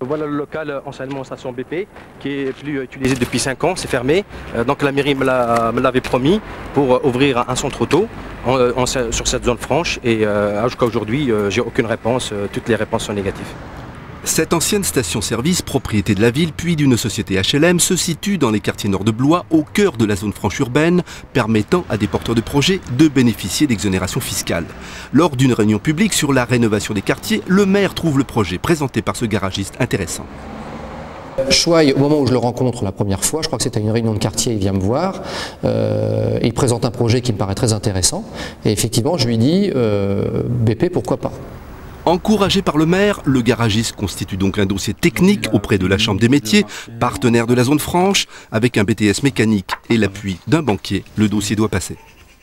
Voilà le local anciennement station BP qui est plus utilisé depuis 5 ans, c'est fermé. Donc la mairie me l'avait promis pour ouvrir un centre auto sur cette zone franche et jusqu'à aujourd'hui j'ai aucune réponse, toutes les réponses sont négatives. Cette ancienne station-service, propriété de la ville puis d'une société HLM, se situe dans les quartiers nord de Blois, au cœur de la zone franche urbaine, permettant à des porteurs de projets de bénéficier d'exonération fiscale. Lors d'une réunion publique sur la rénovation des quartiers, le maire trouve le projet présenté par ce garagiste intéressant. Chouaï, au moment où je le rencontre la première fois, je crois que c'était à une réunion de quartier, il vient me voir, il présente un projet qui me paraît très intéressant, et effectivement je lui dis BP, pourquoi pas. Encouragé par le maire, le garagiste constitue donc un dossier technique auprès de la Chambre des métiers, partenaire de la zone franche. Avec un BTS mécanique et l'appui d'un banquier, le dossier doit passer.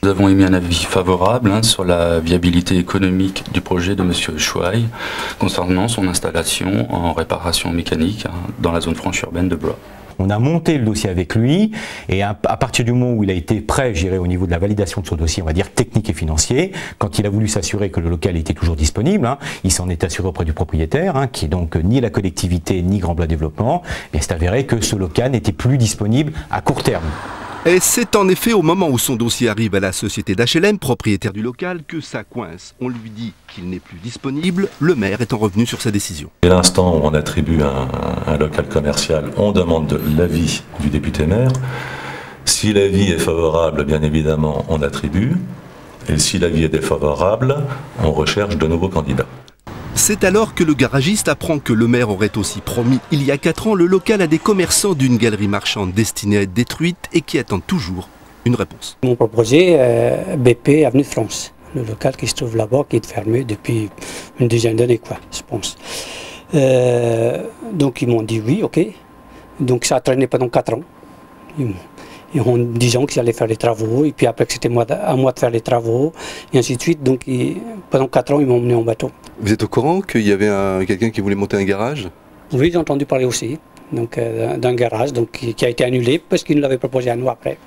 Nous avons émis un avis favorable sur la viabilité économique du projet de M. Chouaï concernant son installation en réparation mécanique dans la zone franche urbaine de Blois. On a monté le dossier avec lui et à partir du moment où il a été prêt, je dirais, au niveau de la validation de son dossier, on va dire technique et financier, quand il a voulu s'assurer que le local était toujours disponible, il s'en est assuré auprès du propriétaire, qui est donc ni la collectivité ni Grand Blois Développement, et c'est avéré que ce local n'était plus disponible à court terme. Et c'est en effet au moment où son dossier arrive à la société d'HLM, propriétaire du local, que ça coince. On lui dit qu'il n'est plus disponible, le maire étant revenu sur sa décision. Dès l'instant où on attribue un local commercial, on demande l'avis du député maire. Si l'avis est favorable, bien évidemment, on attribue. Et si l'avis est défavorable, on recherche de nouveaux candidats. C'est alors que le garagiste apprend que le maire aurait aussi promis il y a 4 ans le local à des commerçants d'une galerie marchande destinée à être détruite et qui attendent toujours une réponse. Ils m'ont proposé BP Avenue de France, le local qui se trouve là-bas, qui est fermé depuis une dizaine d'années, je pense. Donc ils m'ont dit oui, ok. Donc ça a traîné pendant 4 ans. Et en disant qu'ils allaient faire les travaux, et puis après que c'était à moi de faire les travaux, et ainsi de suite. Donc pendant 4 ans, ils m'ont emmené en bateau. Vous êtes au courant qu'il y avait quelqu'un qui voulait monter un garage? Oui, j'ai entendu parler aussi d'un garage qui a été annulé parce qu'il nous l'avait proposé à nous après.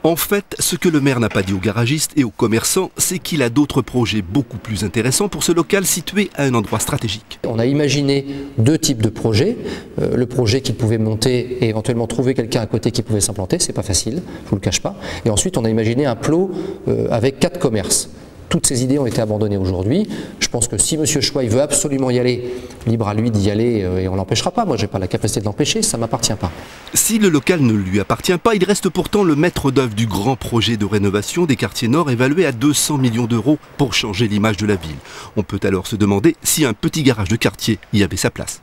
En fait, ce que le maire n'a pas dit aux garagistes et aux commerçants, c'est qu'il a d'autres projets beaucoup plus intéressants pour ce local situé à un endroit stratégique. On a imaginé 2 types de projets. Le projet qu'il pouvait monter et éventuellement trouver quelqu'un à côté qui pouvait s'implanter, c'est pas facile, je vous le cache pas. Et ensuite, on a imaginé un plot avec 4 commerces. Toutes ces idées ont été abandonnées aujourd'hui. Je pense que si M. Chouaï veut absolument y aller, libre à lui d'y aller et on ne l'empêchera pas. Moi, je n'ai pas la capacité de l'empêcher, ça ne m'appartient pas. Si le local ne lui appartient pas, il reste pourtant le maître d'œuvre du grand projet de rénovation des quartiers nord évalué à 200 millions d'euros pour changer l'image de la ville. On peut alors se demander si un petit garage de quartier y avait sa place.